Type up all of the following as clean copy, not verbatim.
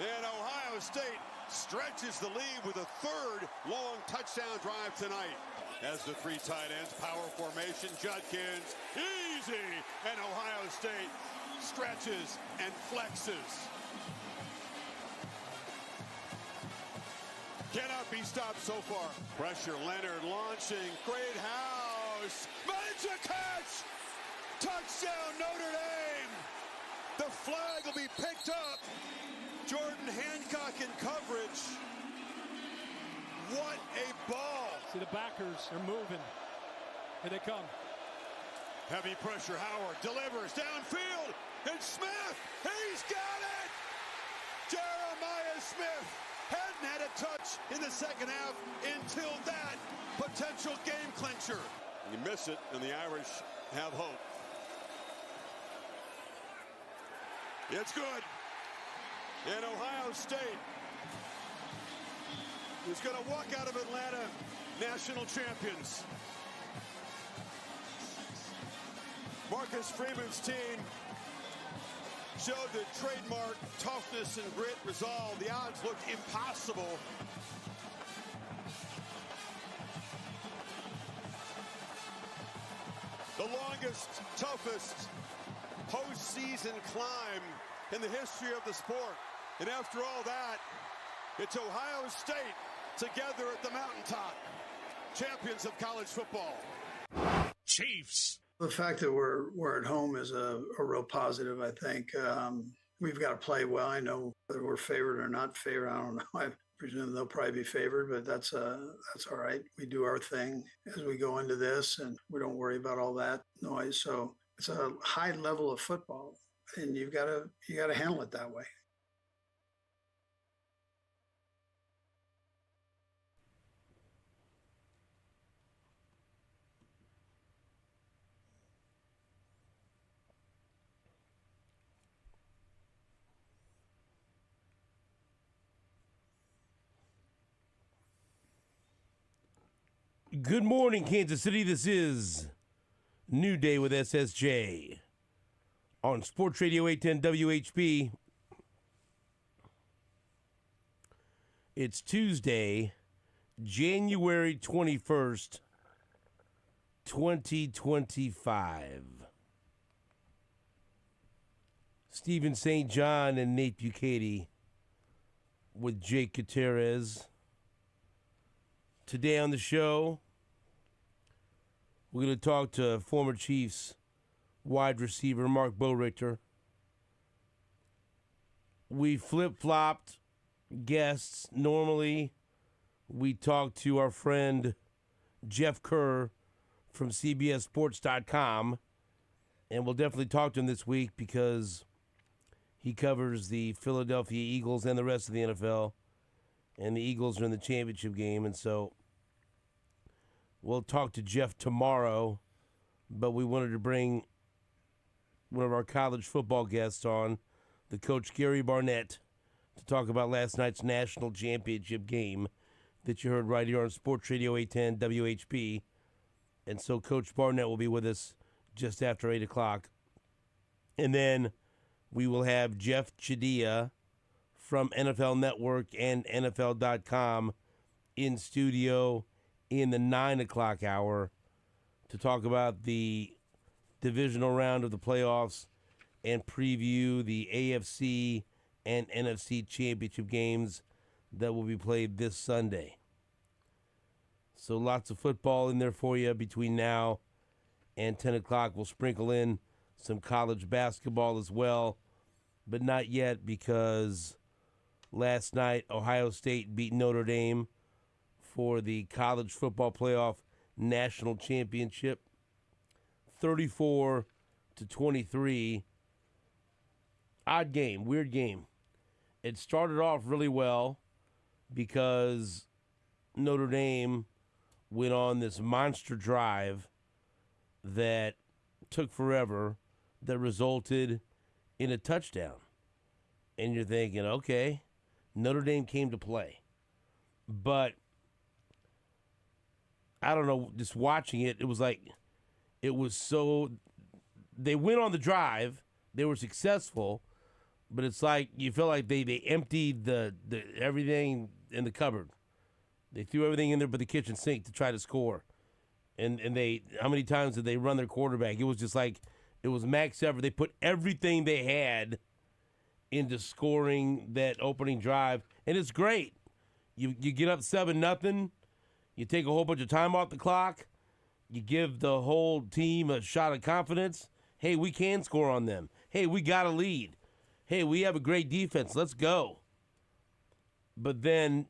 And Ohio State stretches the lead with a third long touchdown drive tonight. As the three tight ends, power formation, Judkins, easy, and Ohio State stretches and flexes. Cannot be stopped so far. Pressure, Leonard launching, great house, major catch, touchdown Notre Dame. The flag will be picked up. Jordan Hancock in coverage. What a ball. See the backers are moving. Here they come. Heavy pressure, Howard delivers downfield. And Smith, he's got it. Jeremiah Smith hadn't had a touch in the second half until that potential game clincher. You miss it, and the Irish have hope. It's good. And Ohio State is going to walk out of Atlanta national champions. Marcus Freeman's team showed the trademark toughness and grit, resolve. The odds looked impossible. The longest, toughest postseason climb in the history of the sport. And after all that, it's Ohio State together at the mountaintop, champions of college football. Chiefs. The fact that we're at home is a real positive, I think. We've got to play well. I know whether we're favored or not favored, I don't know. I presume they'll probably be favored, but that's all right. We do our thing as we go into this, and we don't worry about all that noise. So it's a high level of football, and you got to handle it that way. Good morning, Kansas City. This is New Day with SSJ on Sports Radio 810 WHB. It's Tuesday, January 21st, 2025. Stephen St. John and Nate Bukaty with Jake Gutierrez. Today on the show, we're going to talk to former Chiefs wide receiver Mark Borichter. We flip-flopped guests. Normally, we talk to our friend Jeff Kerr from CBSSports.com, and we'll definitely talk to him this week because he covers the Philadelphia Eagles and the rest of the NFL, and the Eagles are in the championship game, and so we'll talk to Jeff tomorrow, but we wanted to bring one of our college football guests on, the coach Gary Barnett, to talk about last night's national championship game that you heard right here on Sports Radio 810 WHB. And so Coach Barnett will be with us just after 8 o'clock. And then we will have Jeff Chidia from NFL Network and NFL.com in studio in the 9 o'clock hour to talk about the divisional round of the playoffs and preview the AFC and NFC championship games that will be played this Sunday. So lots of football in there for you between now and 10 o'clock. We'll sprinkle in some college basketball as well, but not yet because last night Ohio State beat Notre Dame for the college football playoff national championship, 34-23. Odd game, weird game. It started off really well because Notre Dame went on this monster drive that took forever that resulted in a touchdown. And you're thinking, okay, Notre Dame came to play. But I don't know, just watching it, it was like, it was so, they went on the drive, they were successful, but it's like you feel like they emptied the everything in the cupboard. They threw everything in there but the kitchen sink to try to score. And they, how many times did they run their quarterback? It was just like, it was max effort. They put everything they had into scoring that opening drive, and it's great. You get up 7-0, you take a whole bunch of time off the clock, you give the whole team a shot of confidence. Hey, we can score on them. Hey, we got a lead. Hey, we have a great defense. Let's go. But then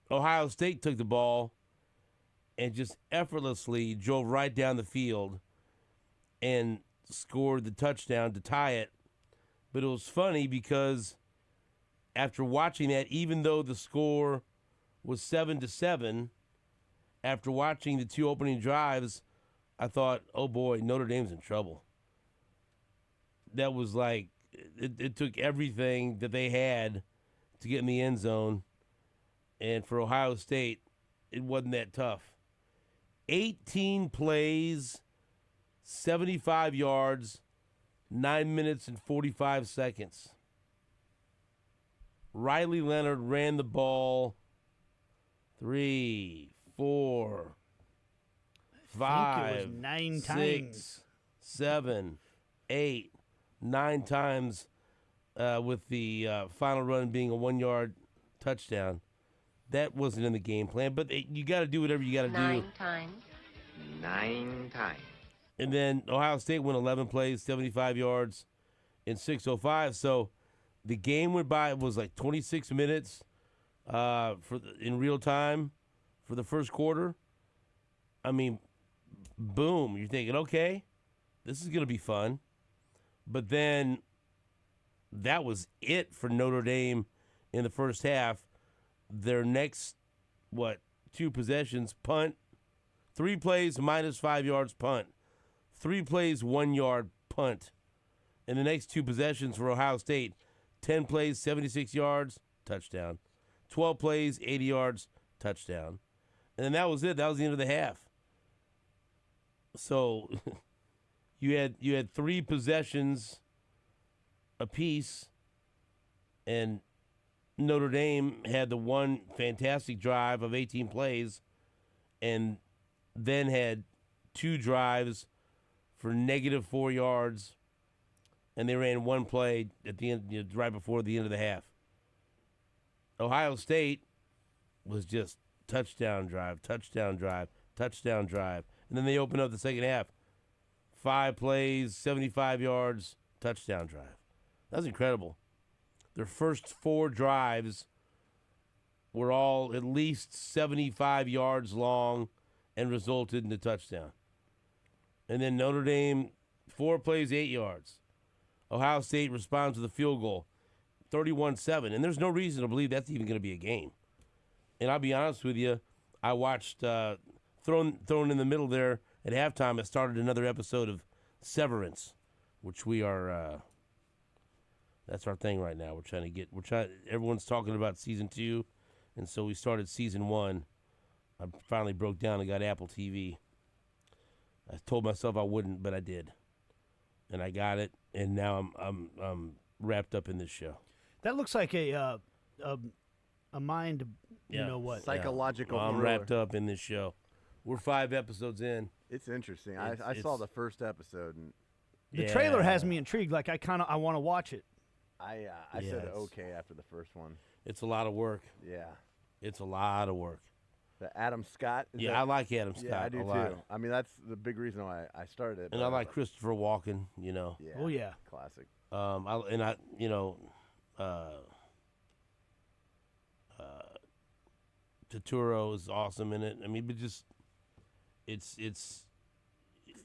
Ohio State took the ball and just effortlessly drove right down the field and scored the touchdown to tie it. But it was funny because after watching that, even though the score was 7-7, after watching the two opening drives, I thought, oh boy, Notre Dame's in trouble. That was like, it took everything that they had to get in the end zone. And for Ohio State, it wasn't that tough. 18 plays, 75 yards, 9 minutes and 45 seconds. Riley Leonard ran the ball 3, 4, 5, 9 6, times. 7, 8, 9 times, with the final run being a 1-yard touchdown. That wasn't in the game plan, but you got to do whatever you got to do. 9 times. 9 times. And then Ohio State went 11 plays, 75 yards, in 6:05. So the game went by. It was like 26 minutes in real time for the first quarter. I mean, boom. You're thinking, okay, this is going to be fun. But then that was it for Notre Dame in the first half. Their next, 2 possessions, punt, 3 plays, minus 5 yards, punt. 3 plays, 1 yard, punt. And the next 2 possessions for Ohio State, 10 plays, 76 yards, touchdown. 12 plays, 80 yards, touchdown. And then that was it. That was the end of the half. So you had 3 possessions apiece, and Notre Dame had the one fantastic drive of 18 plays and then had 2 drives for negative 4 yards, and they ran 1 play at the end, right before the end of the half. Ohio State was just touchdown drive, touchdown drive, touchdown drive. And then they opened up the second half. 5 plays, 75 yards, touchdown drive. That was incredible. Their first 4 drives were all at least 75 yards long and resulted in a touchdown. And then Notre Dame, 4 plays, 8 yards. Ohio State responds with a field goal, 31-7. And there's no reason to believe that's even going to be a game. And I'll be honest with you, I watched, thrown in the middle there at halftime, it started another episode of Severance, which we are... That's our thing right now. Everyone's talking about season 2, and so we started season 1. I finally broke down and got Apple TV. I told myself I wouldn't, but I did, and I got it. And now I'm wrapped up in this show. That looks like a mind, you know what? Psychological I'm thriller. wrapped up in this show. We're 5 episodes in. It's interesting. I saw the first episode, and The trailer has me intrigued. Like I want to watch it. I said okay after the first one. It's a lot of work. Yeah. It's a lot of work. The Adam Scott. I like Adam Scott. Yeah, I do a lot. too. I mean, that's the big reason why I started it. And I like Christopher Walken. Yeah. Oh yeah. Classic. Turturro is awesome in it. I mean, but just it's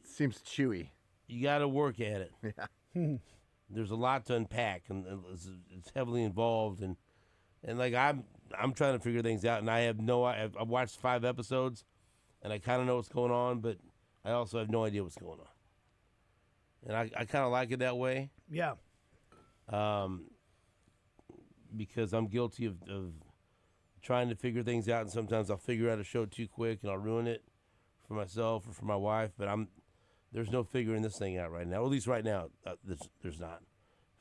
Seems chewy. you got to work at it. Yeah. There's a lot to unpack, and it's heavily involved, and like I'm trying to figure things out, and I've watched 5 episodes, and I kind of know what's going on, but I also have no idea what's going on, and I kind of like it that way. Yeah. Because I'm guilty of trying to figure things out, and sometimes I'll figure out a show too quick, and I'll ruin it for myself or for my wife. But there's no figuring this thing out right now. Or at least right now, there's not.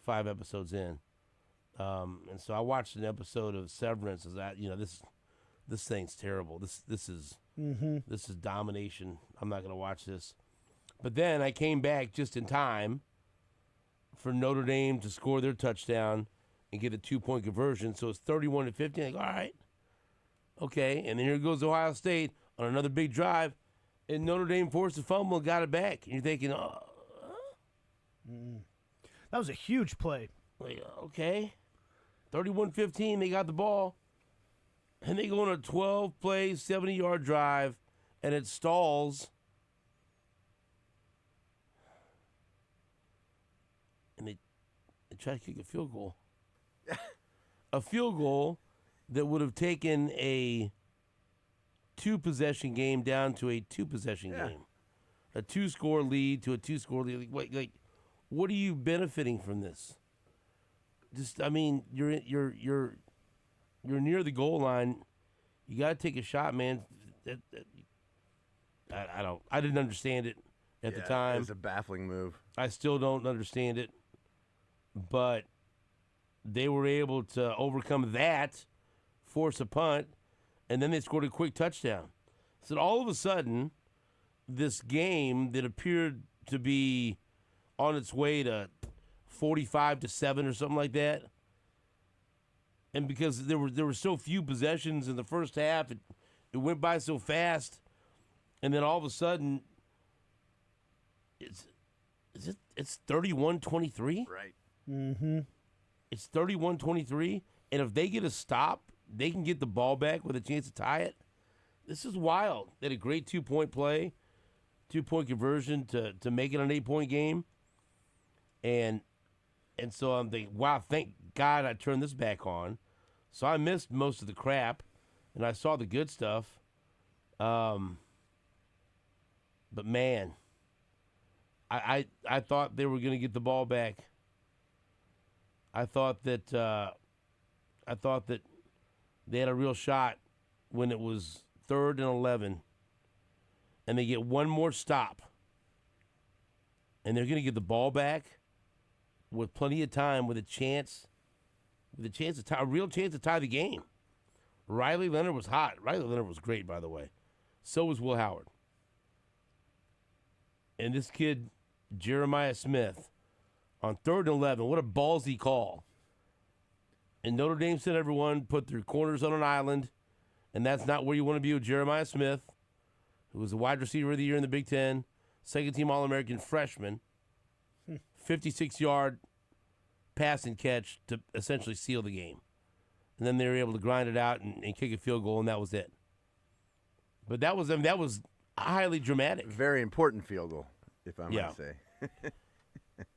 5 episodes in, And so I watched an episode of Severance. As that, this thing's terrible. This is domination. I'm not going to watch this. But then I came back just in time for Notre Dame to score their touchdown and get a 2-point conversion. So it's 31-15. Like, all right, okay. And then here goes Ohio State on another big drive, and Notre Dame forced a fumble and got it back. And you're thinking, oh, That was a huge play. like, okay, 31-15. They got the ball, and they go on a 12-play, 70-yard drive, and it stalls. And they try to kick a field goal. A field goal that would have taken a 2-possession game down to a 2-possession game. A 2-score lead to a 2-score lead. Like, what are you benefiting from this? Just, I mean, you're near the goal line. You got to take a shot, man. I didn't understand it at the time. It was a baffling move. I still don't understand it. But they were able to overcome that, force a punt, and then they scored a quick touchdown. So all of a sudden, this game that appeared to be on its way to 45-7 or something like that, and because there were so few possessions in the first half, it went by so fast, and then all of a sudden, it's 31-23? Right. Mm-hmm. It's 31-23, and if they get a stop, they can get the ball back with a chance to tie it. This is wild. They had a great 2-point play, 2-point conversion to make it an 8-point game. And so I'm thinking, wow, thank God I turned this back on. So I missed most of the crap, and I saw the good stuff. But man, I thought they were going to get the ball back. I thought that they had a real shot when it was 3rd and 11, and they get one more stop, and they're going to get the ball back with plenty of time, with a real chance to tie the game. Riley Leonard was hot. Riley Leonard was great, by the way. So was Will Howard. And this kid, Jeremiah Smith, on 3rd and 11, what a ballsy call. And Notre Dame said everyone put their corners on an island, and that's not where you want to be with Jeremiah Smith, who was the wide receiver of the year in the Big Ten, second-team All-American freshman, 56-yard pass and catch to essentially seal the game. And then they were able to grind it out and kick a field goal, and that was it. But that was highly dramatic. Very important field goal, if I might say.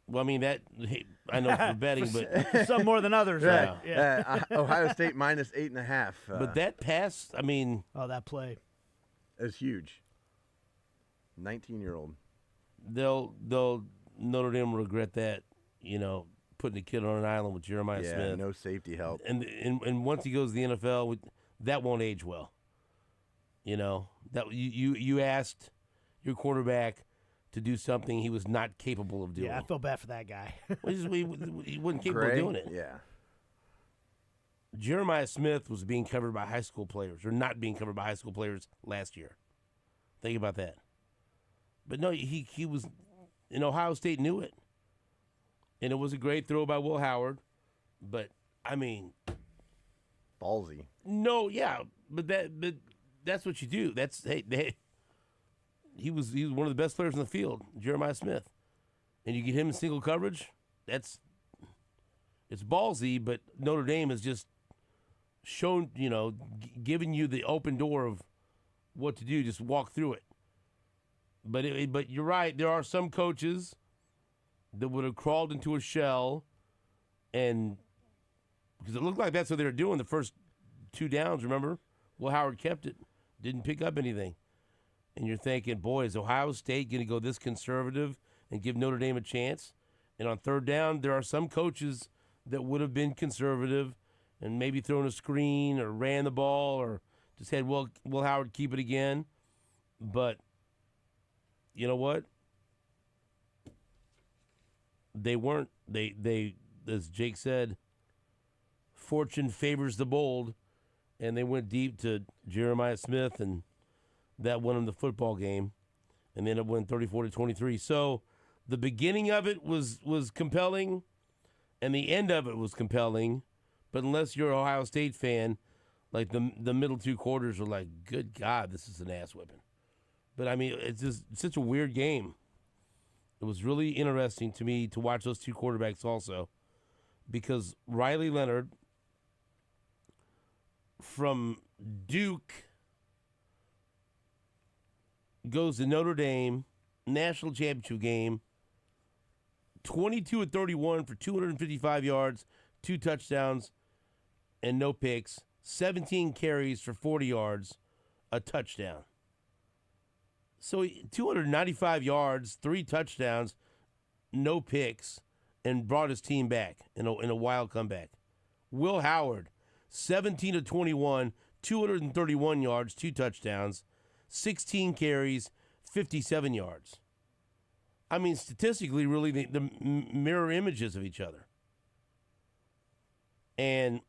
Well, I mean, I know for betting, but some more than others, right? Yeah. Ohio State minus 8.5. But that pass, I mean, that play is huge. 19-year-old. They'll Notre Dame will regret that, putting the kid on an island with Jeremiah Smith. Yeah, no safety help. And once he goes to the NFL, that won't age well. That you asked your quarterback to do something he was not capable of doing. Yeah, I feel bad for that guy. He wasn't capable of doing it. Yeah. Jeremiah Smith was being covered by high school players, or not being covered by high school players last year. Think about that. But no, he was, Ohio State knew it. And it was a great throw by Will Howard. But, I mean. Ballsy. No, yeah. But that's what you do. He was one of the best players in the field, Jeremiah Smith. And you get him in single coverage, it's ballsy, but Notre Dame has just shown, giving you the open door of what to do, just walk through it. But you're right, there are some coaches that would have crawled into a shell, and because it looked like that's what they were doing the first 2 downs, remember? Well, Howard kept it, didn't pick up anything. And you're thinking, boy, is Ohio State going to go this conservative and give Notre Dame a chance? And on 3rd down, there are some coaches that would have been conservative and maybe thrown a screen or ran the ball or just had Will Howard keep it again. But you know what? They weren't. They as Jake said, fortune favors the bold, and they went deep to Jeremiah Smith, and that won them the football game, and they ended up winning 34-23. So the beginning of it was compelling, and the end of it was compelling. But unless you're an Ohio State fan, like the middle two quarters are like, good God, this is an ass whipping. But I mean, it's just such a weird game. It was really interesting to me to watch those two quarterbacks also, because Riley Leonard from Duke goes to Notre Dame, national championship game, 22-31 for 255 yards, 2 touchdowns, and no picks, 17 carries for 40 yards, a touchdown. So 295 yards, 3 touchdowns, no picks, and brought his team back in a wild comeback. Will Howard, 17-21, 231 yards, 2 touchdowns, 16 carries, 57 yards. I mean, statistically, really the mirror images of each other. And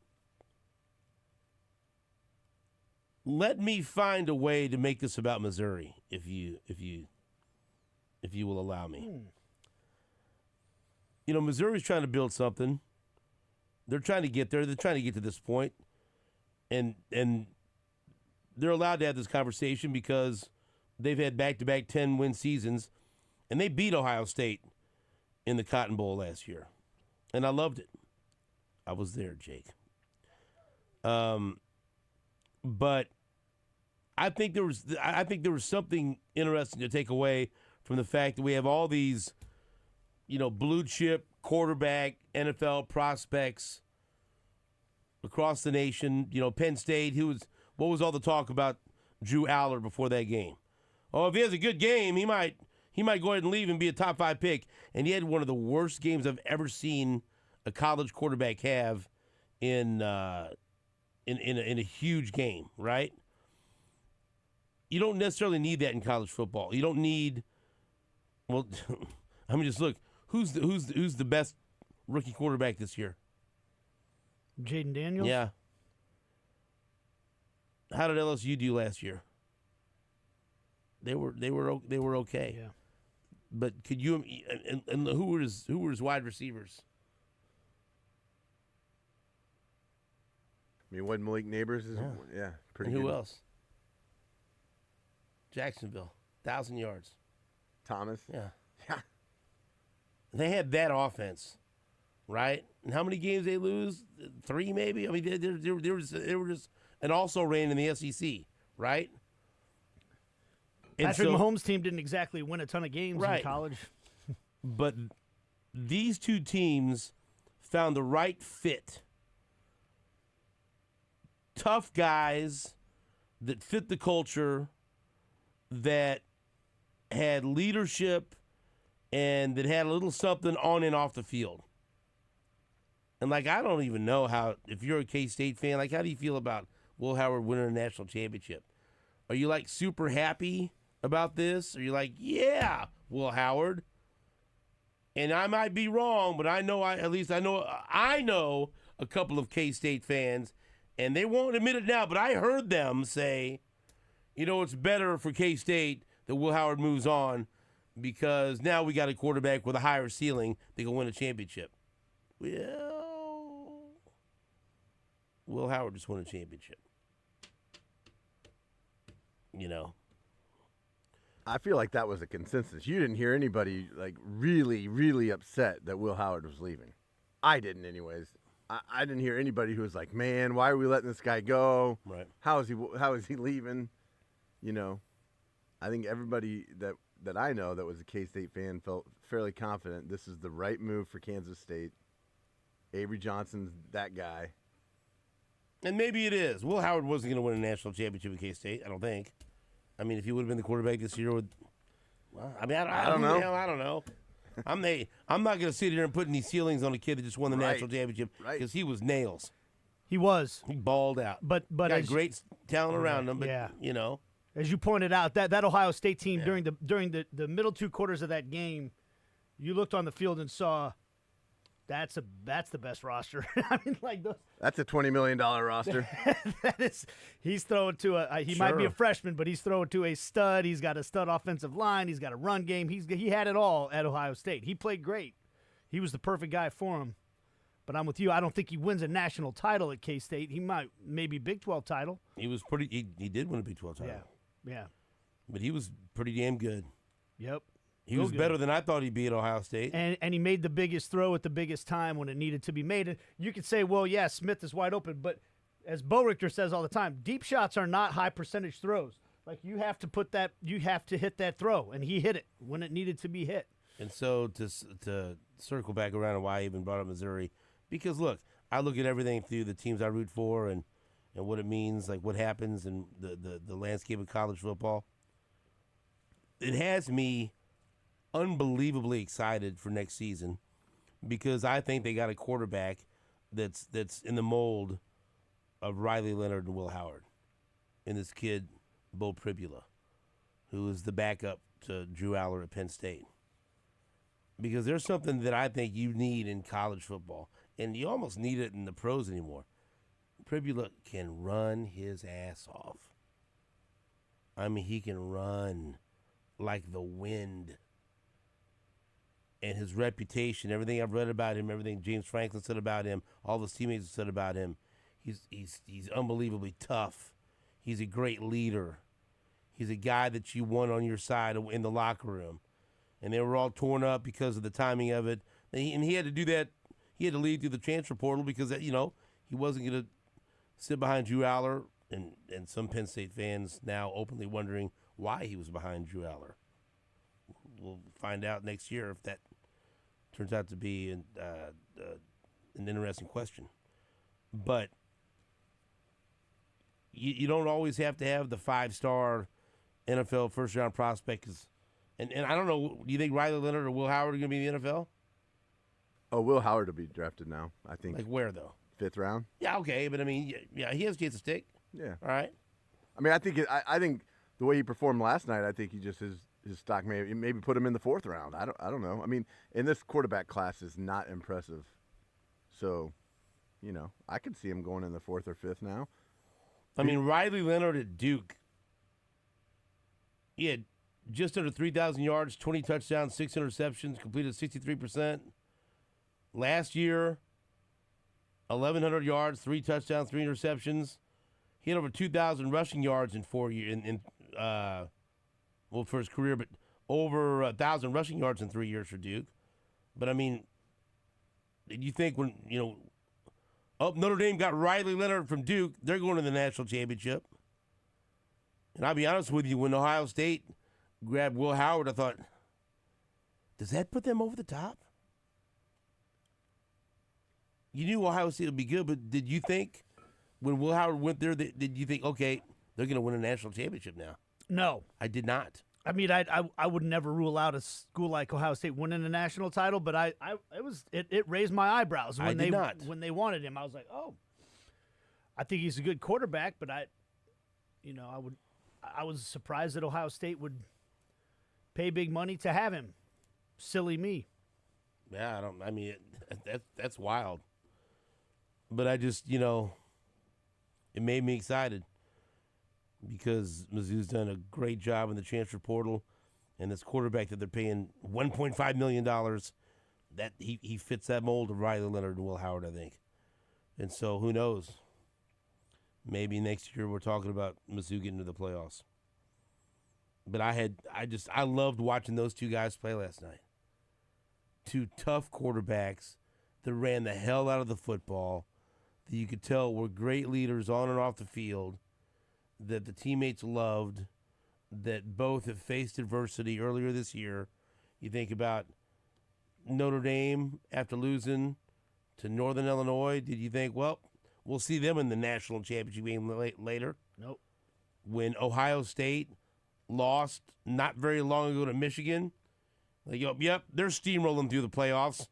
let me find a way to make this about Missouri, if you will allow me. You know, Missouri's trying to build something. They're trying to get there. They're trying to get to this point. And they're allowed to have this conversation because they've had back-to-back 10-win seasons, and they beat Ohio State in the Cotton Bowl last year. And I loved it. I was there, Jake. But I think there was something interesting to take away from the fact that we have all these, you know, blue chip quarterback NFL prospects across the nation. You know, Penn State. What was all the talk about Drew Aller before that game? Oh, if he has a good game, he might go ahead and leave and be a top 5 pick. And he had one of the worst games I've ever seen a college quarterback have in a huge game, right? You don't necessarily need that in college football. You don't need. Well, I mean, just look. Who's the best rookie quarterback this year? Jaden Daniels? Yeah. How did LSU do last year? They were okay. Yeah. But could you and who were his wide receivers? I mean, what Malik Neighbors is? Yeah, pretty And good. who else? Jacksonville, 1,000 yards. Thomas. Yeah. Yeah. They had that offense, right? And how many games they lose? 3 maybe? I mean, they were just and also ran in the SEC, right? And Patrick Mahomes' team didn't exactly win a ton of games in college. But these two teams found the right fit. Tough guys that fit the culture, that had leadership, and that had a little something on and off the field. And, like, I don't even know how, if you're a K-State fan, like, how do you feel about Will Howard winning a national championship? Are you, like, super happy about this? Are you like, yeah, Will Howard? And I might be wrong, but I know a couple of K-State fans, and they won't admit it now, but I heard them say, you know, it's better for K-State that Will Howard moves on because now we got a quarterback with a higher ceiling that can win a championship. Well, Will Howard just won a championship. You know. I feel like that was a consensus. You didn't hear anybody like really, really upset that Will Howard was leaving. I didn't, anyways. I didn't hear anybody who was like, "Man, why are we letting this guy go? Right? How is he leaving?" You know, I think everybody that I know that was a K-State fan felt fairly confident this is the right move for Kansas State. Avery Johnson's that guy. And maybe it is. Will Howard wasn't going to win a national championship at K-State, I don't think. I mean, if he would have been the quarterback this year, I don't know. Hell, I don't know. I'm not going to sit here and put any ceilings on a kid that just won the national championship because he was nails. He was. He balled out. But got great talent around him. But you know, as you pointed out, that Ohio State team during the middle 2 quarters of that game, you looked on the field and saw That's the best roster. I mean, like those. That's a $20 million roster. That is, he's throwing to he might be a freshman, but he's throwing to a stud. He's got a stud offensive line. He's got a run game. He had it all at Ohio State. He played great. He was the perfect guy for him. But I'm with you. I don't think he wins a national title at K-State. He might, maybe Big 12 title. He was pretty. He did win a Big 12 title. Yeah. But he was pretty damn good. Yep. He was better than I thought he'd be at Ohio State. And he made the biggest throw at the biggest time when it needed to be made. And you could say, well, yeah, Smith is wide open. But as Bo Richter says all the time, deep shots are not high percentage throws. Like you have to hit that throw. And he hit it when it needed to be hit. And so to circle back around on why I even brought up Missouri, because look, I look at everything through the teams I root for and what it means, like what happens in the landscape of college football. It has me unbelievably excited for next season because I think they got a quarterback that's in the mold of Riley Leonard and Will Howard, and this kid Bo Pribula, who is the backup to Drew Aller at Penn State. Because there's something that I think you need in college football, and you almost need it in the pros anymore. Pribula can run his ass off. I mean, he can run like the wind. And his reputation, everything I've read about him, everything James Franklin said about him, all his teammates have said about him, he's unbelievably tough. He's a great leader. He's a guy that you want on your side in the locker room. And they were all torn up because of the timing of it. And he had to do that. He had to lead through the transfer portal because, he wasn't going to sit behind Drew Aller. And some Penn State fans now openly wondering why he was behind Drew Aller. We'll find out next year if that turns out to be an interesting question. But you don't always have to have the 5-star NFL first-round prospect. And I don't know, do you think Riley Leonard or Will Howard are going to be in the NFL? Oh, Will Howard will be drafted now, I think. Like where, though? 5th round. Yeah, okay, but I mean, yeah, he has a chance to stick. Yeah. All right. I mean, I think the way he performed last night, I think he just his stock maybe put him in the 4th round. I don't know. I mean, and this quarterback class is not impressive. So, I could see him going in the 4th or 5th now. I mean, Riley Leonard at Duke, he had just under 3,000 yards, 20 touchdowns, 6 interceptions, completed 63%. Last year, 1,100 yards, 3 touchdowns, 3 interceptions. He had over 2,000 rushing yards in 4 years, for his career, but over 1,000 rushing yards in 3 years for Duke. But, I mean, did you think when, Notre Dame got Riley Leonard from Duke, they're going to the national championship. And I'll be honest with you, when Ohio State grabbed Will Howard, I thought, does that put them over the top? You knew Ohio State would be good, but did you think when Will Howard went there, did you think, okay, they're going to win a national championship now? No. I did not. I mean, I would never rule out a school like Ohio State winning a national title, but it raised my eyebrows when they wanted him. I was like, oh, I think he's a good quarterback, but I was surprised that Ohio State would pay big money to have him. Silly me. Yeah, that's wild. But I just, it made me excited because Mizzou's done a great job in the transfer portal, and this quarterback that they're paying $1.5 million, that he fits that mold of Riley Leonard and Will Howard, I think. And so who knows? Maybe next year we're talking about Mizzou getting to the playoffs. But I loved watching those two guys play last night. Two tough quarterbacks that ran the hell out of the football, that you could tell were great leaders on and off the field, that the teammates loved, that both have faced adversity earlier this year. You think about Notre Dame after losing to Northern Illinois. Did you think, well, we'll see them in the national championship game later? Nope. When Ohio State lost not very long ago to Michigan, like, yep, they're steamrolling through the playoffs.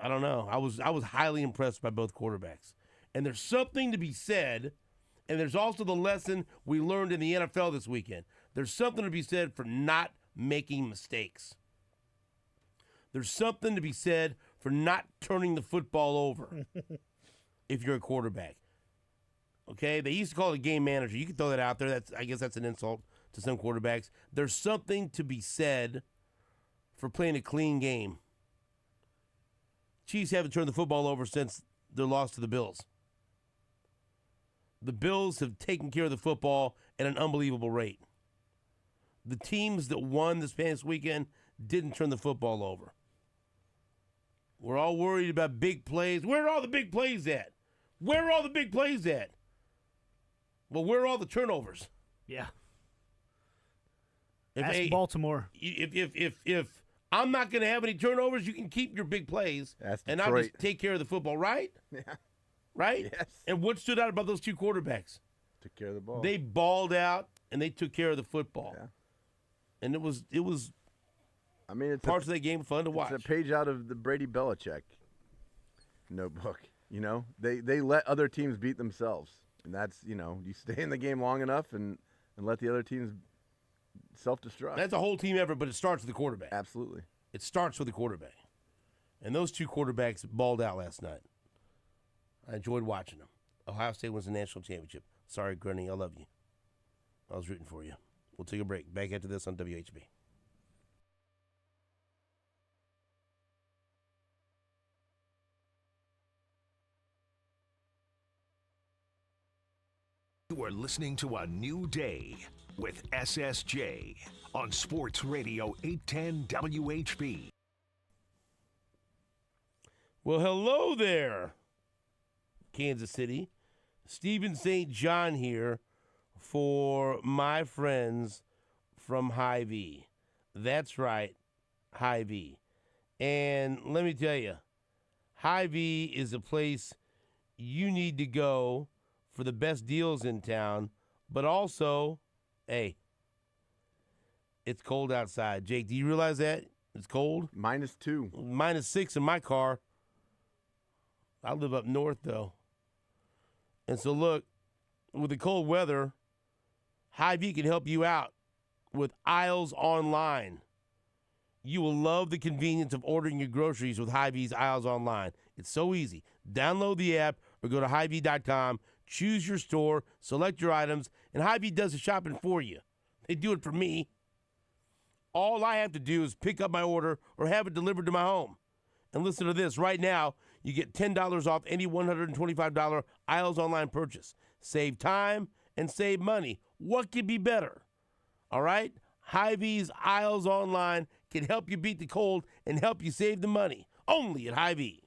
I don't know. I was highly impressed by both quarterbacks. And there's something to be said, and there's also the lesson we learned in the NFL this weekend. There's something to be said for not making mistakes. There's something to be said for not turning the football over if you're a quarterback. Okay? They used to call it a game manager. You can throw that out there. I guess that's an insult to some quarterbacks. There's something to be said for playing a clean game. Chiefs haven't turned the football over since their loss to the Bills. The Bills have taken care of the football at an unbelievable rate. The teams that won this past weekend didn't turn the football over. We're all worried about big plays. Where are all the big plays at? Where are all the big plays at? Well, where are all the turnovers? Yeah. If Baltimore. If I'm not going to have any turnovers, you can keep your big plays, and I'll just take care of the football, right? Yeah. Right? Yes. And what stood out about those two quarterbacks? Took care of the ball. They balled out, and they took care of the football. Yeah. And it was. I mean, it's parts of that game fun to watch. It's a page out of the Brady Belichick notebook. You know, they let other teams beat themselves, and that's, you know, you stay in the game long enough and let the other teams self-destruct. That's a whole team effort, but it starts with the quarterback. Absolutely. It starts with the quarterback. And those two quarterbacks balled out last night. I enjoyed watching them. Ohio State wins the national championship. Sorry, Gurney, I love you. I was rooting for you. We'll take a break. Back after this on WHB. You are listening to A New Day with SSJ on Sports Radio 810 WHB. Well, hello there, Kansas City. Stephen St. John here for my friends from Hy-Vee. That's right, Hy-Vee. And let me tell you, Hy-Vee is a place you need to go for the best deals in town, but also, hey, it's cold outside. Jake, do you realize that? It's cold? -2. -6 in my car. I live up north, though. And so, look, with the cold weather, Hy-Vee can help you out with Aisles Online. You will love the convenience of ordering your groceries with Hy-Vee's Aisles Online. It's so easy. Download the app or go to Hy-Vee.com, choose your store, select your items, and Hy-Vee does the shopping for you. They do it for me. All I have to do is pick up my order or have it delivered to my home. And listen to this. Right now, you get $10 off any $125 Aisles Online purchase. Save time and save money. What could be better? All right? Hy-Vee's Aisles Online can help you beat the cold and help you save the money. Only at Hy-Vee.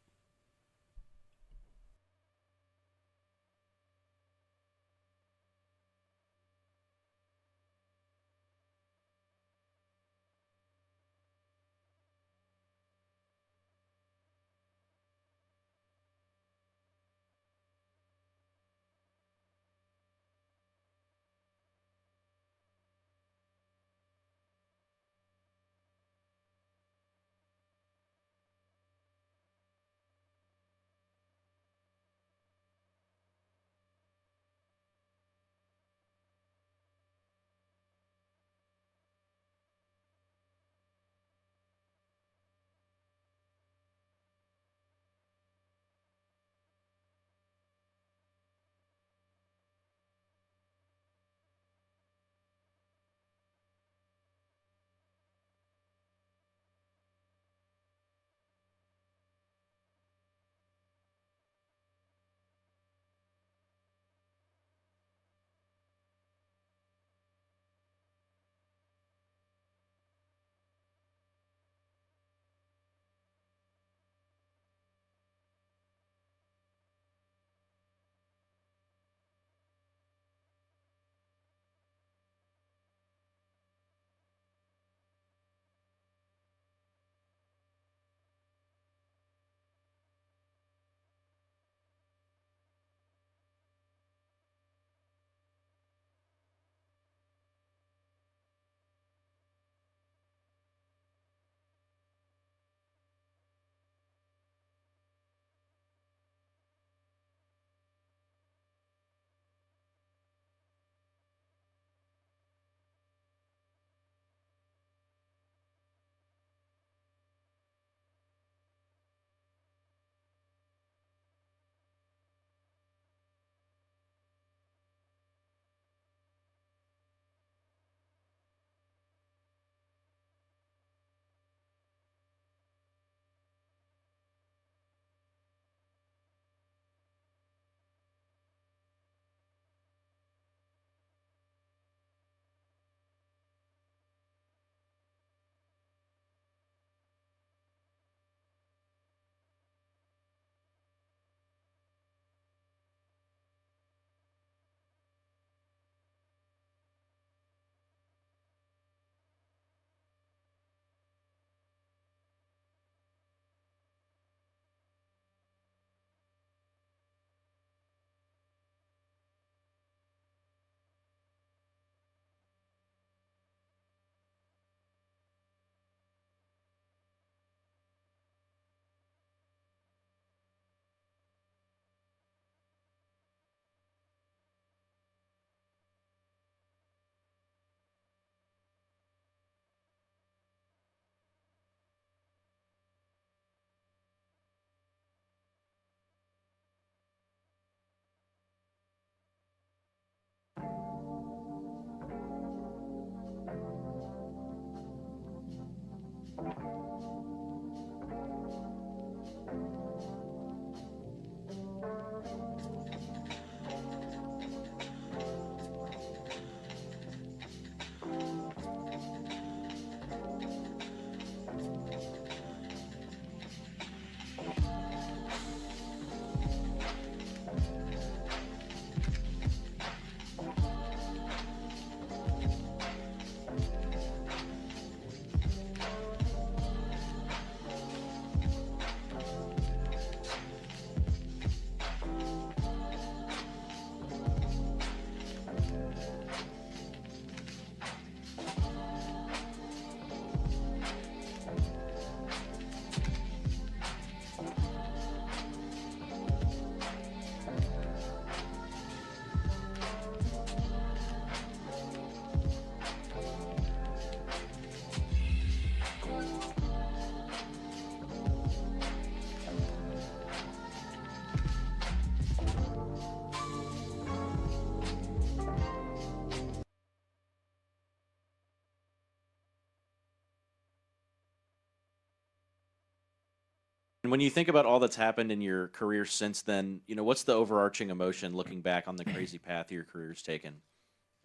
And when you think about all that's happened in your career since then, what's the overarching emotion looking back on the crazy path your career's taken?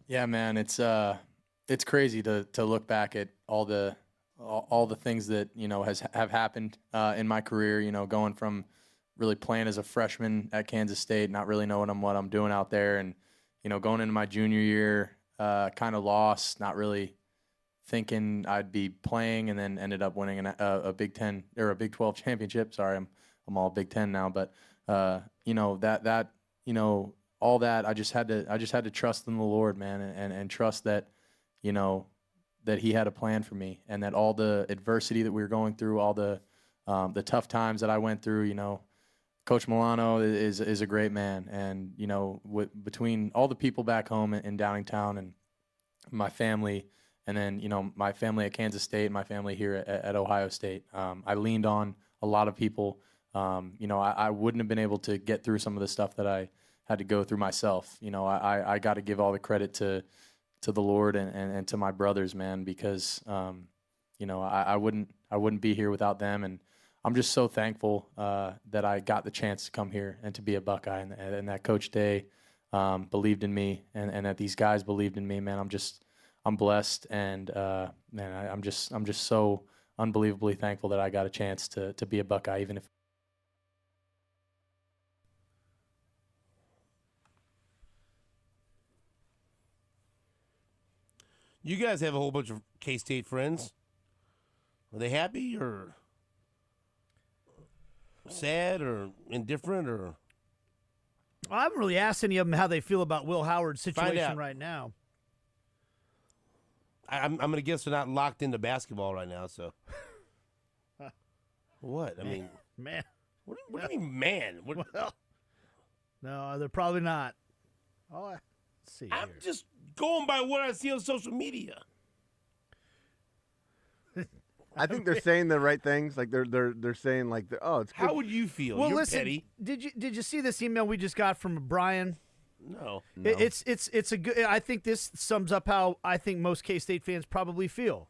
Yeah, man, it's crazy to look back at all the things that have happened in my career. Going from really playing as a freshman at Kansas State, not really knowing what I'm doing out there, and going into my junior year, kind of lost, not really thinking I'd be playing, and then ended up winning a Big 10 or a Big 12 championship. Sorry, I'm all Big 10 now, but all that I just had to trust in the Lord, man, and trust that that He had a plan for me, and that all the adversity that we were going through, all the tough times that I went through, Coach Milano is a great man, and between all the people back home in Downingtown and my family, and then my family at Kansas State and my family here at Ohio State, I leaned on a lot of people. I wouldn't have been able to get through some of the stuff that I had to go through myself. I got to give all the credit to the Lord and to my brothers, man, because I wouldn't be here without them, and I'm just so thankful that I got the chance to come here and to be a Buckeye, and that Coach Day believed in me, and that these guys believed in me, man. I'm blessed, and man, I'm just so unbelievably thankful that I got a chance to be a Buckeye, even if. You guys have a whole bunch of K-State friends. Are they happy or sad or indifferent or? Well, I haven't really asked any of them how they feel about Will Howard's situation right now. I'm going to guess they're not locked into basketball right now. So, what? I mean, man. What do you mean, man? Well, no, they're probably not. Oh, let's see. I'm just going by what I see on social media. I think they're saying the right things. Like they're saying like, oh, it's good. How would you feel? Well, You're listen, petty. Did you see this email we just got from Brian? No. It's a good. I think this sums up how I think most K-State fans probably feel.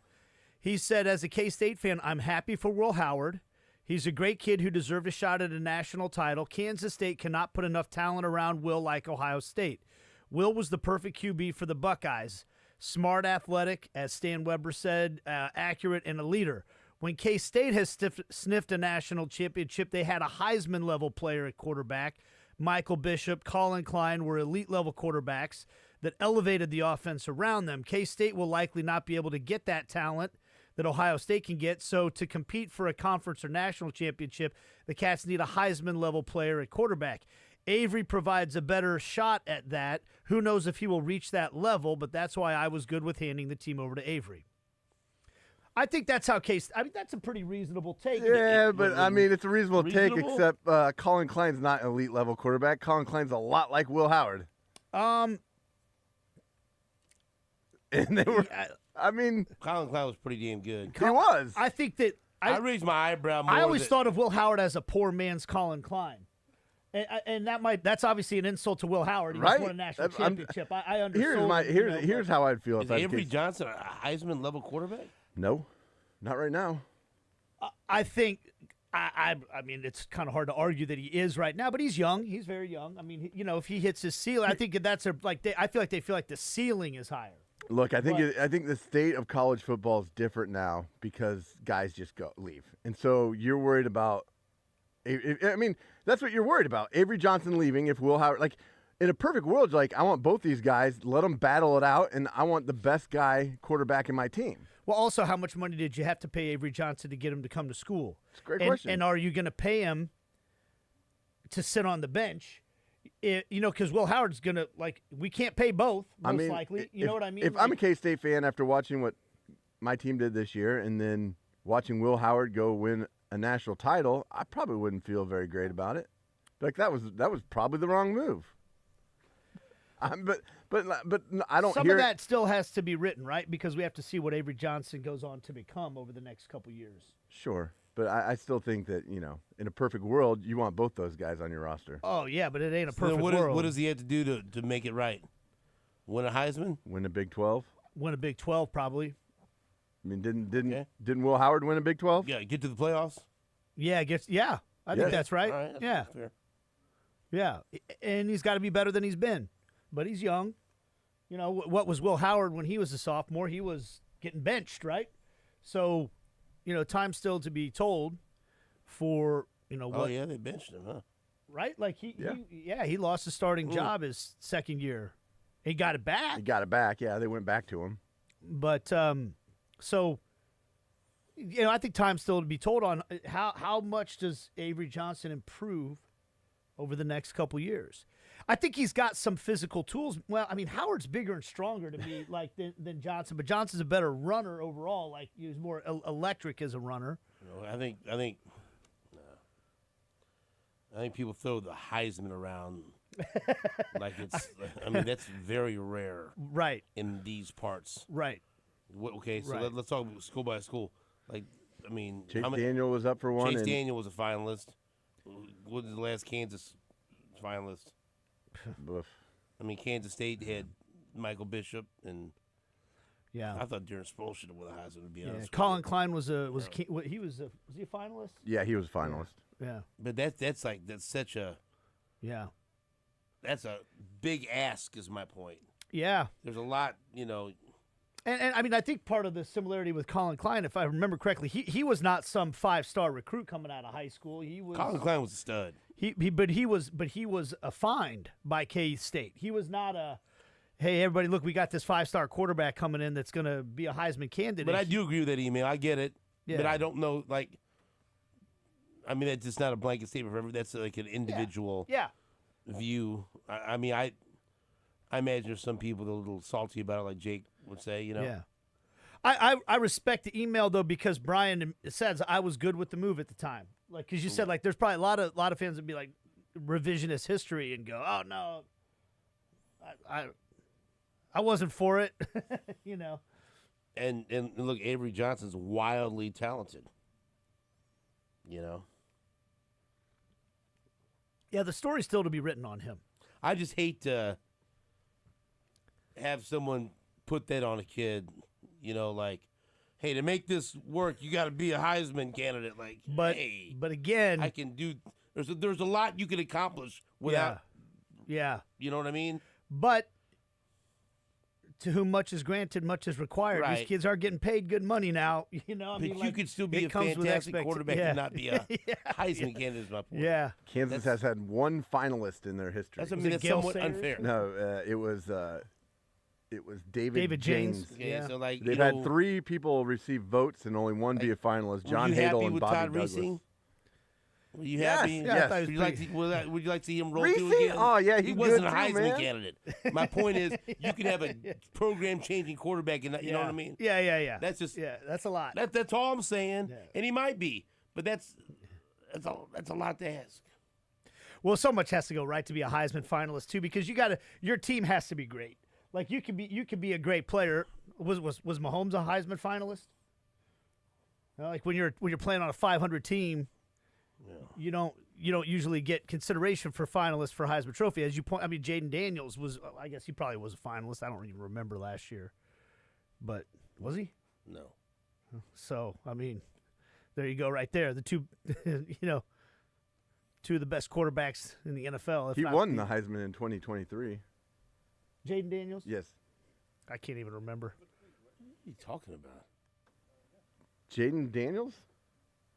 He said, as a K-State fan, I'm happy for Will Howard. He's a great kid who deserved a shot at a national title. Kansas State cannot put enough talent around Will like Ohio State. Will was the perfect QB for the Buckeyes. Smart, athletic, as Stan Weber said, accurate, and a leader. When K-State has sniffed a national championship, they had a Heisman-level player at quarterback. Michael Bishop, Colin Klein were elite-level quarterbacks that elevated the offense around them. K-State will likely not be able to get that talent that Ohio State can get, so to compete for a conference or national championship, the Cats need a Heisman-level player at quarterback. Avery provides a better shot at that. Who knows if he will reach that level, but that's why I was good with handing the team over to Avery. I think that's how that's a pretty reasonable take. Yeah, but I mean, it's a reasonable take, except Colin Klein's not an elite level quarterback. Colin Klein's a lot like Will Howard. And they were, I mean, Colin Klein was pretty damn good. He was. I think that I raised my eyebrow more. I always thought of Will Howard as a poor man's Colin Klein. And that's obviously an insult to Will Howard. He just won a national championship. I understand. Here's how I'd feel. Is Avery Johnson a Heisman level quarterback? No, not right now. I think. I mean, it's kind of hard to argue that he is right now, but he's young. He's very young. I mean, if he hits his ceiling, I think that's I feel like they feel like the ceiling is higher. Look, I think the state of college football is different now because guys just leave, and so you're worried about. I mean, that's what you're worried about. Avery Johnson leaving. If Will Howard, like, in a perfect world, you're like, I want both these guys. Let them battle it out, and I want the best guy quarterback in my team. Well, also, how much money did you have to pay Avery Johnson to get him to come to school? It's a great question. And are you going to pay him to sit on the bench? Because Will Howard's going to, we can't pay both, most likely. You know what I mean? If I'm a K-State fan after watching what my team did this year and then watching Will Howard go win a national title, I probably wouldn't feel very great about it. Like, that was probably the wrong move. But I don't. Some of that still has to be written, right? Because we have to see what Avery Johnson goes on to become over the next couple years. Sure, but I still think that in a perfect world, you want both those guys on your roster. Oh yeah, but it ain't a perfect world. What does he have to do to make it right? Win a Heisman? Win a Big 12? Win a Big 12, probably. I mean, didn't Will Howard win a Big 12? Yeah, get to the playoffs. Yeah, I guess. Yeah, I think that's right. All right, that's yeah, fair. yeah, and he's got to be better than he's been, but he's young. You know, what was Will Howard when he was a sophomore? He was getting benched, right? So, you know, time's still to be told for, you know, what. Oh, yeah, they benched him, huh? Right? Like, he lost his starting job his second year. He got it back. He got it back. Yeah, they went back to him. But, so, you know, I think time's still to be told on how much does Avery Johnson improve over the next couple years. I think he's got some physical tools. Well, I mean, Howard's bigger and stronger to me than Johnson, but Johnson's a better runner overall. Like, he's more electric as a runner. You know, I think people throw the Heisman around like it's. I mean, that's very rare, right, in these parts. Right. Okay, so right. let's talk school by school. Like, I mean, Chase Daniel was up for one. Chase Daniel was a finalist. What was the last Kansas finalist? I mean, Kansas State had Michael Bishop, and I thought Darren Sproles should have won the Heisman. To be honest, Colin Klein was he was he a finalist? Yeah, he was a finalist. Yeah, but that's such a that's a big ask. Is my point. Yeah, there's a lot, you know. And I mean, I think part of the similarity with Colin Klein, if I remember correctly, he was not some 5-star recruit coming out of high school. Colin Klein was a stud. But he was a find by K-State. He was not a, hey, everybody, look, we got this 5-star quarterback coming in that's going to be a Heisman candidate. But I do agree with that email. I get it. Yeah. But I don't know, like, I mean, that's just not a blanket statement for everybody. That's like an individual view. I mean, I imagine there's some people that are a little salty about it, like Jake would say, you know. Yeah. I respect the email, though, because Brian says I was good with the move at the time. Like, because you said, like, there's probably a lot of fans that be like revisionist history and go, oh, no, I wasn't for it, you know. And look, Avery Johnson's wildly talented, you know. Yeah, the story's still to be written on him. I just hate to have someone put that on a kid, you know, like, hey, to make this work, you got to be a Heisman candidate. Like, but again, I can do. There's a lot you can accomplish without. Yeah. You know what I mean? But to whom much is granted, much is required. Right. These kids are getting paid good money now. You know, I but mean, you like, could still be a comes with fantastic quarterback and not be a Heisman candidate. Is my point. Yeah. Kansas has had one finalist in their history. That's somewhat unfair. No, it was David James. Okay, yeah. So like they've had 3 people receive votes and only one be a finalist. John Hadel and Bobby Douglas. Were you happy? Yes. Would you like to see him roll Reese? through again? Oh yeah, he wasn't a good Heisman too, man. candidate. My point is, you can have a program-changing quarterback, and you know what I mean? Yeah. That's just that's a lot. That's all I'm saying, and he might be, but that's a lot to ask. Well, so much has to go right to be a Heisman finalist too, because your team has to be great. Like you could be a great player. Was Mahomes a Heisman finalist? Like when you're playing on a 500 team, you don't usually get consideration for finalists for Heisman Trophy. As you point, I mean, Jaden Daniels was. I guess he probably was a finalist. I don't even remember last year, but was he? No. So I mean, there you go, right there. The two, two of the best quarterbacks in the NFL. He won the Heisman in 2023. Jaden Daniels? Yes. I can't even remember. What are you talking about? Jaden Daniels?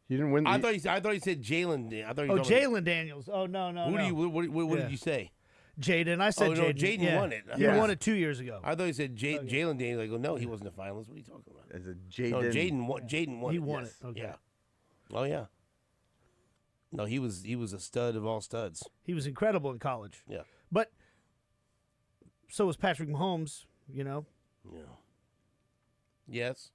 He didn't win. I thought he said Jalen. Jalen Daniels. Oh no. What did you say? Jaden. I said Jaden. Jaden won it. He won it 2 years ago. I thought he said Jalen Daniels. I go, no, he wasn't a finalist. What are you talking about? As a Jaden. No, Jaden won. He won it. Okay. Yeah. Oh yeah. No, he was a stud of all studs. He was incredible in college. Yeah. But so was Patrick Mahomes. You know. Yeah. Yes.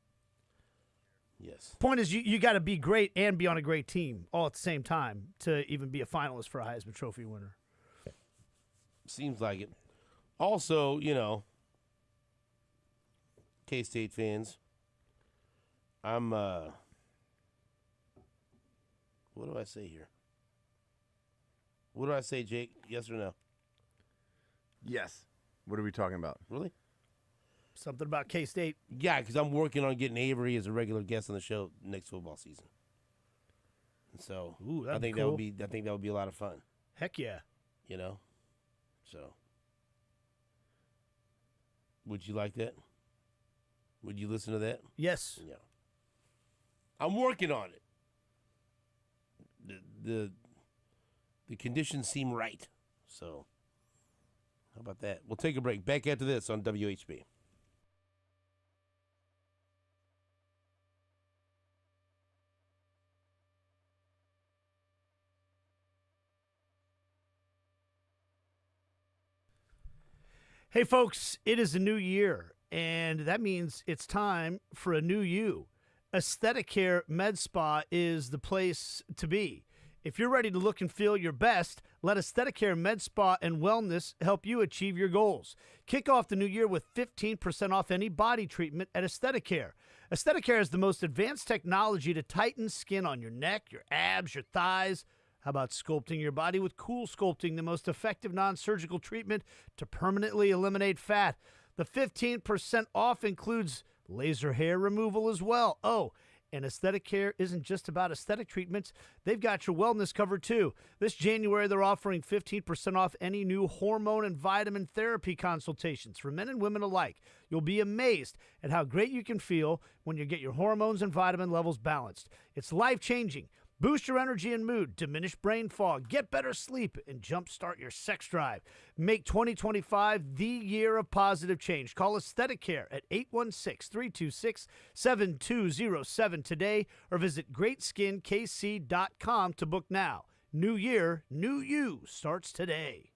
Yes. Point is, you got to be great and be on a great team all at the same time to even be a finalist for a Heisman Trophy winner. Seems like it. Also, K-State fans, I'm, what do I say here? What do I say, Jake? Yes or no? Yes. What are we talking about? Really? Something about K-State. Yeah, because I'm working on getting Avery as a regular guest on the show next football season. So Ooh, I that'd think be that cool. would be I think that would be a lot of fun. Heck yeah. You know, so would you like that? Would you listen to that? Yes. Yeah. I'm working on it. The conditions seem right. So how about that? We'll take a break. Back after this on WHB. Hey, folks, it is a new year, and that means it's time for a new you. Aesthetic Care Med Spa is the place to be. If you're ready to look and feel your best, let Aesthetic Care Med Spa and Wellness help you achieve your goals. Kick off the new year with 15% off any body treatment at Aesthetic Care. Aesthetic Care has the most advanced technology to tighten skin on your neck, your abs, your thighs. How about sculpting your body with Cool Sculpting, the most effective non-surgical treatment to permanently eliminate fat? The 15% off includes laser hair removal as well. Oh, and Aesthetic Care isn't just about aesthetic treatments. They've got your wellness covered too. This January, they're offering 15% off any new hormone and vitamin therapy consultations for men and women alike. You'll be amazed at how great you can feel when you get your hormones and vitamin levels balanced. It's life-changing. Boost your energy and mood, diminish brain fog, get better sleep, and jumpstart your sex drive. Make 2025 the year of positive change. Call Aesthetic Care at 816-326-7207 today or visit greatskinkc.com to book now. New year, new you starts today.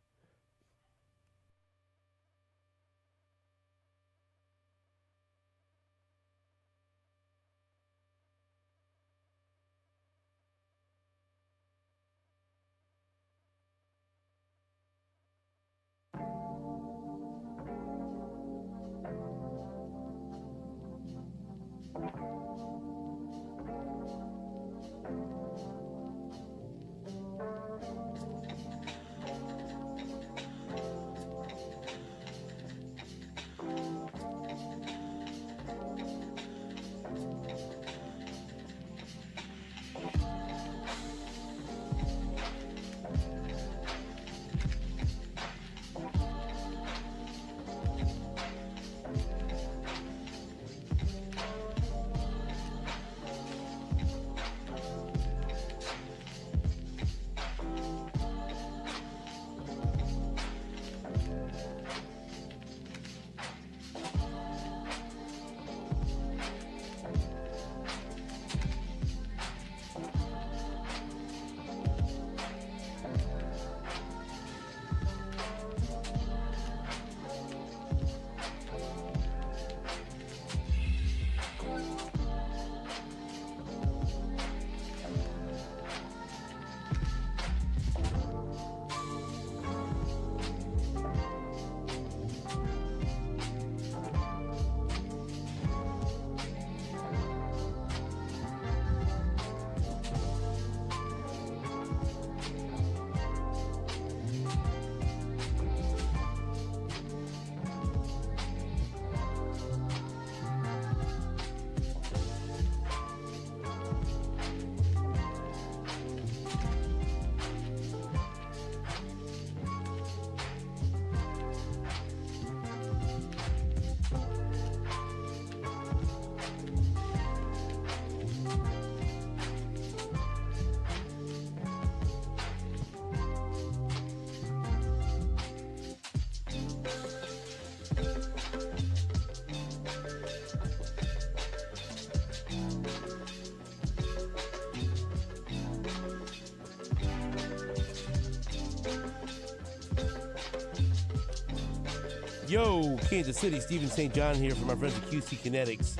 Yo, Kansas City, Stephen St. John here from my friends at QC Kinetics.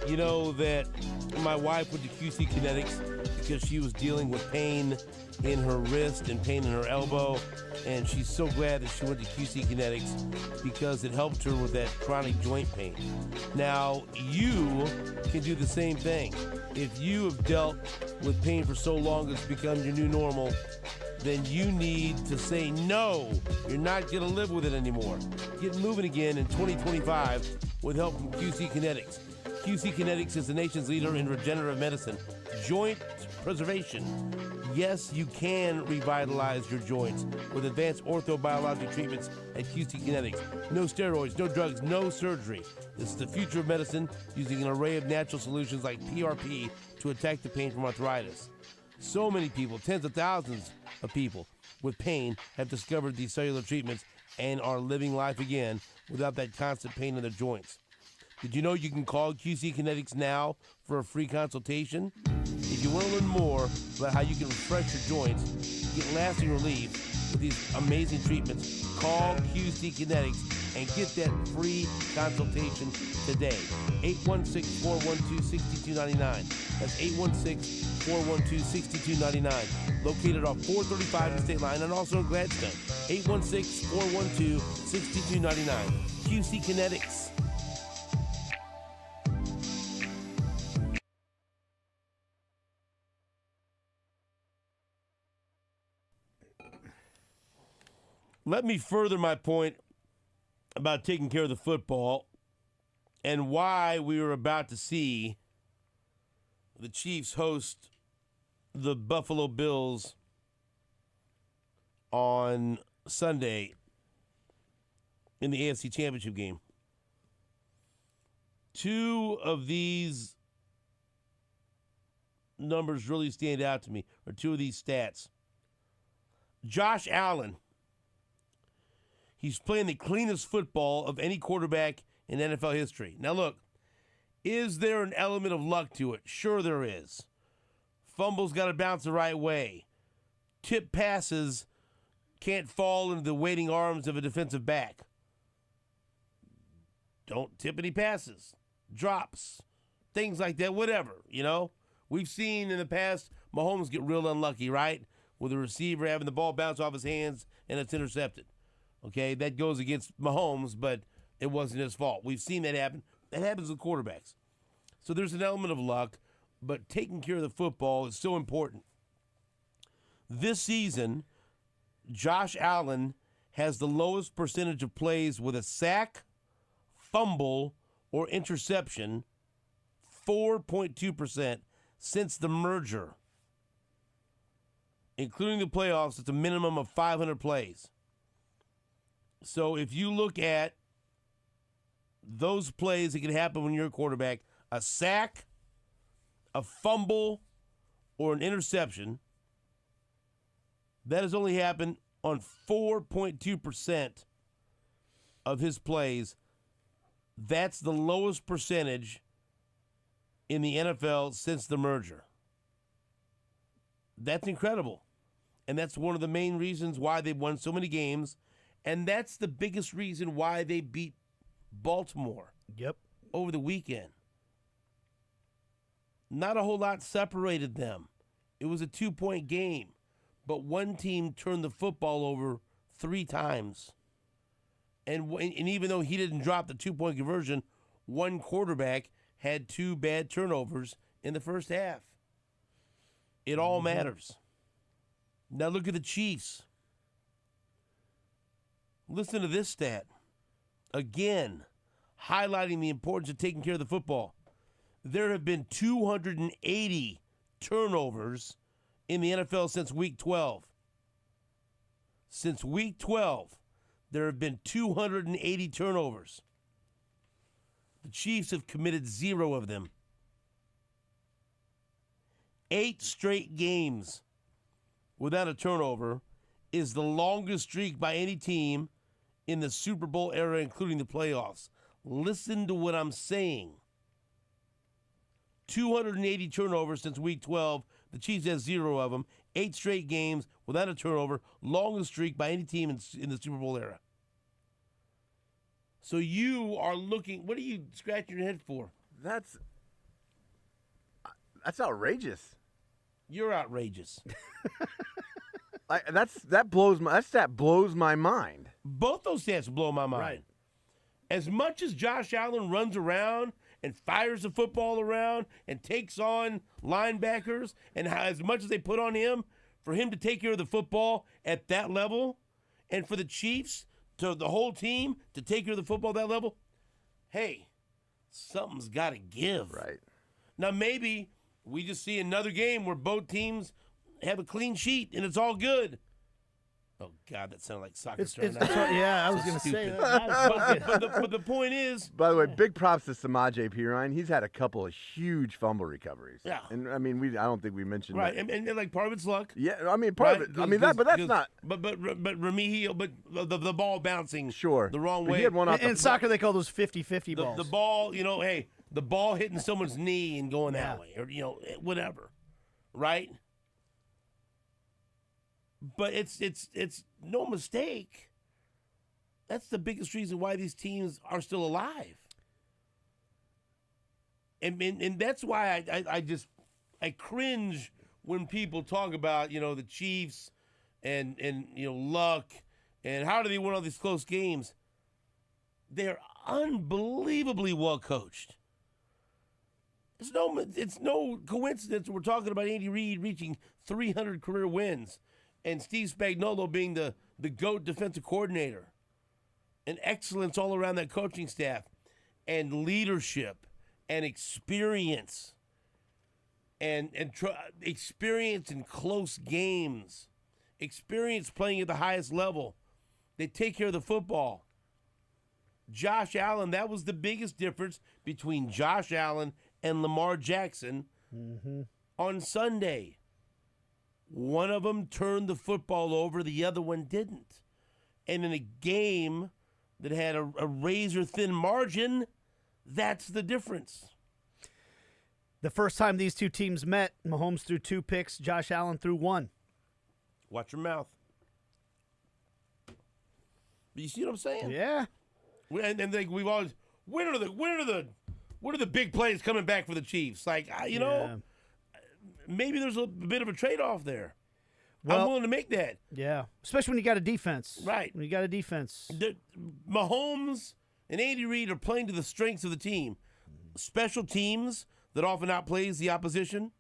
You know that my wife went to QC Kinetics because she was dealing with pain in her wrist and pain in her elbow, and she's so glad that she went to QC Kinetics because it helped her with that chronic joint pain. Now, you can do the same thing. If you have dealt with pain for so long it's become your new normal, then you need to say no. You're not going to live with it anymore. Get moving again in 2025 with help from QC Kinetics. QC Kinetics is the nation's leader in regenerative medicine, joint preservation. Yes, you can revitalize your joints with advanced orthobiologic treatments at QC Kinetics. No steroids, no drugs, no surgery. This is the future of medicine, using an array of natural solutions like PRP to attack the pain from arthritis. So many people, tens of thousands of people with pain, have discovered these cellular treatments and are living life again without that constant pain in their joints. Did you know you can call QC Kinetics now for a free consultation? If you want to learn more about how you can refresh your joints, get lasting relief with these amazing treatments, call QC Kinetics and get that free consultation today. 816-412-6299. That's 816-412-6299. Located off 435 State Line and also in Gladstone. 816-412-6299. QC Kinetics. Let me further my point about taking care of the football and why we were about to see the Chiefs host the Buffalo Bills on Sunday in the AFC Championship game. Two of these numbers really stand out to me, or two of these stats. Josh Allen. He's playing the cleanest football of any quarterback in NFL history. Now, look, is there an element of luck to it? Sure there is. Fumbles got to bounce the right way. Tip passes can't fall into the waiting arms of a defensive back. Don't tip any passes. Drops. Things like that, whatever, you know? We've seen in the past Mahomes get real unlucky, right? With a receiver having the ball bounce off his hands and it's intercepted. Okay, that goes against Mahomes, but it wasn't his fault. We've seen that happen. That happens with quarterbacks. So there's an element of luck, but taking care of the football is so important. This season, Josh Allen has the lowest percentage of plays with a sack, fumble, or interception, 4.2% since the merger. Including the playoffs, it's a minimum of 500 plays. So if you look at those plays that can happen when you're a quarterback, a sack, a fumble, or an interception, that has only happened on 4.2% of his plays. That's the lowest percentage in the NFL since the merger. That's incredible. And that's one of the main reasons why they've won so many games. And that's the biggest reason why they beat Baltimore over the weekend. Not a whole lot separated them. It was a 2-point game, but one team turned the football over 3 times. And even though he didn't drop the 2-point conversion, one quarterback had 2 bad turnovers in the first half. It all matters. Now look at the Chiefs. Listen to this stat. Again, highlighting the importance of taking care of the football. There have been 280 turnovers in the NFL since Week 12. Since Week 12, there have been 280 turnovers. The Chiefs have committed 0 of them. 8 straight games without a turnover is the longest streak by any team in the Super Bowl era, including the playoffs. Listen to what I'm saying. 280 turnovers since Week 12. The Chiefs have 0 of them. 8 straight games without a turnover. Longest streak by any team in the Super Bowl era. So you are looking. What are you scratching your head for? That's outrageous. You're outrageous. That blows my mind. Both those stats blow my mind. Right. As much as Josh Allen runs around and fires the football around and takes on linebackers, and as much as they put on him, for him to take care of the football at that level, and for the Chiefs, to the whole team, to take care of the football at that level, hey, something's got to give. Right. Now, maybe we just see another game where both teams have a clean sheet, and it's all good. Oh, God, that sounded like soccer. Yeah, I was going to say that. But the point is... By the way, big props to Samaje Perine. He's had a couple of huge fumble recoveries. Yeah. And, I mean, I don't think we mentioned right. that. And like, part of it's luck. Yeah, I mean, part of it. I mean, that's not... But Remigio, but the ball bouncing sure the wrong but way. He had one off in soccer, they call those 50-50 balls. The ball, hey, the ball hitting someone's knee and going that way, or, whatever. Right? But it's no mistake. That's the biggest reason why these teams are still alive. And that's why I cringe when people talk about, the Chiefs and luck and how do they win all these close games. They're unbelievably well coached. It's no coincidence we're talking about Andy Reid reaching 300 career wins and Steve Spagnuolo being the GOAT defensive coordinator. And excellence all around that coaching staff and leadership and experience and experience in close games, experience playing at the highest level. They take care of the football. Josh Allen, that was the biggest difference between Josh Allen and Lamar Jackson on Sunday. One of them turned the football over, the other one didn't. And in a game that had a razor-thin margin, that's the difference. The first time these two teams met, Mahomes threw 2 picks, Josh Allen threw 1. Watch your mouth. You see what I'm saying? Yeah. And we've always, when are the big plays coming back for the Chiefs? Like, maybe there's a bit of a trade-off there. Well, I'm willing to make that. Yeah, especially when you got a defense. Right. When you got a defense. Mahomes and Andy Reid are playing to the strengths of the team. Special teams that often outplays the opposition.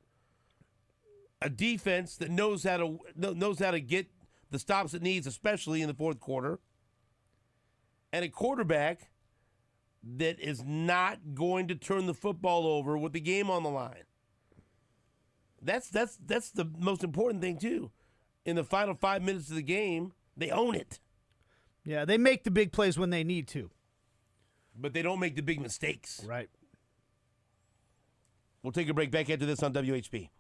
A defense that knows how to get the stops it needs, especially in the fourth quarter. And a quarterback that is not going to turn the football over with the game on the line. That's the most important thing, too. In the final 5 minutes of the game, they own it. Yeah, they make the big plays when they need to. But they don't make the big mistakes. Right. We'll take a break back after this on WHP.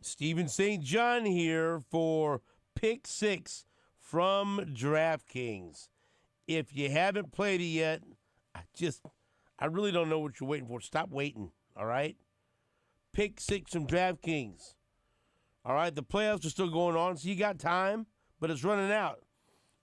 Steven St. John here for Pick 6 from DraftKings. If you haven't played it yet, I really don't know what you're waiting for. Stop waiting, all right? Pick 6 from DraftKings. All right, the playoffs are still going on, so you got time, but it's running out.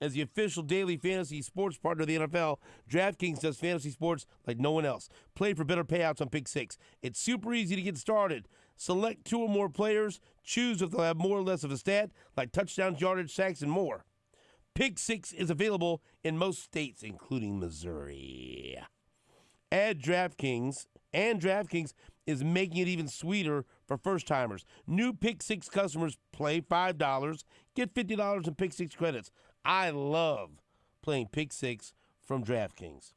As the official daily fantasy sports partner of the NFL, DraftKings does fantasy sports like no one else. Play for better payouts on Pick 6. It's super easy to get started. Select 2 or more players. Choose if they'll have more or less of a stat, like touchdowns, yardage, sacks, and more. Pick 6 is available in most states, including Missouri. And DraftKings is making it even sweeter for first-timers. New Pick 6 customers play $5, get $50 in Pick 6 credits. I love playing Pick 6 from DraftKings.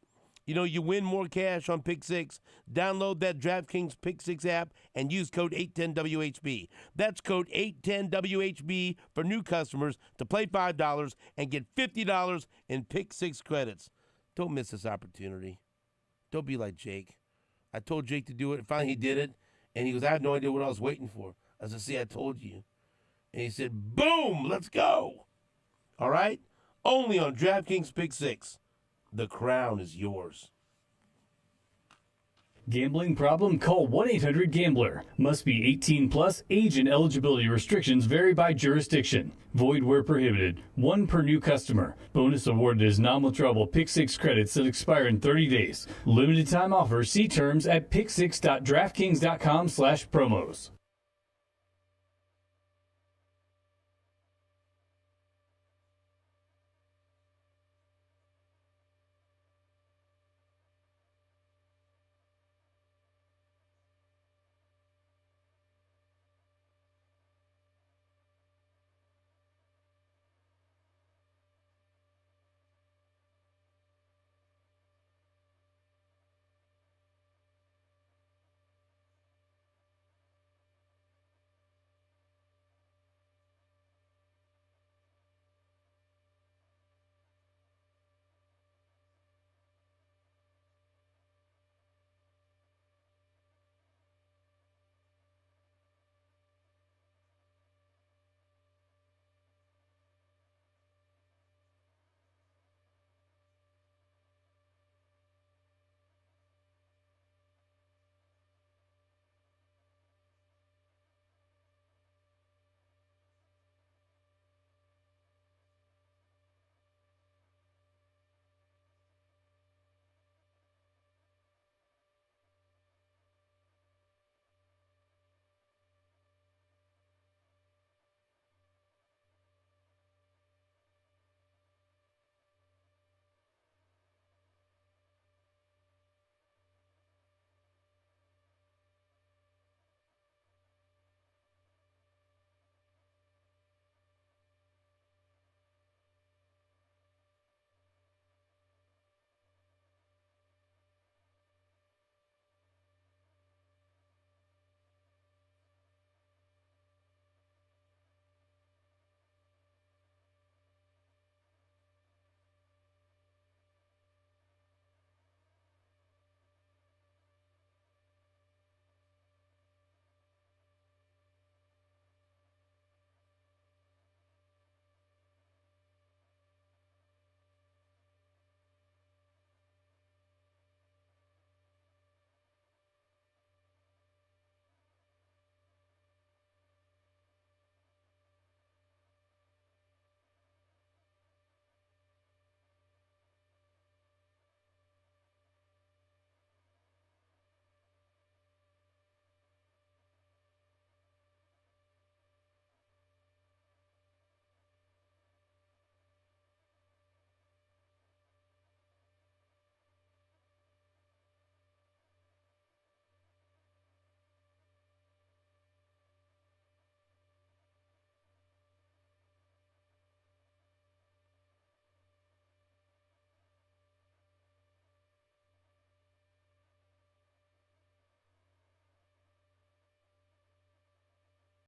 You win more cash on Pick 6. Download that DraftKings Pick 6 app and use code 810WHB. That's code 810WHB for new customers to play $5 and get $50 in Pick 6 credits. Don't miss this opportunity. Don't be like Jake. I told Jake to do it, and finally he did it, and he goes, I have no idea what I was waiting for. I said, see, I told you. And he said, boom, let's go. All right? Only on DraftKings Pick 6. The crown is yours. Gambling problem? Call 1-800-GAMBLER. Must be 18 plus. Age and eligibility restrictions vary by jurisdiction. Void where prohibited. One per new customer. Bonus awarded is nominal trouble pick six credits that expire in 30 days. Limited time offer. See terms at pick6.draftkings.com/promos.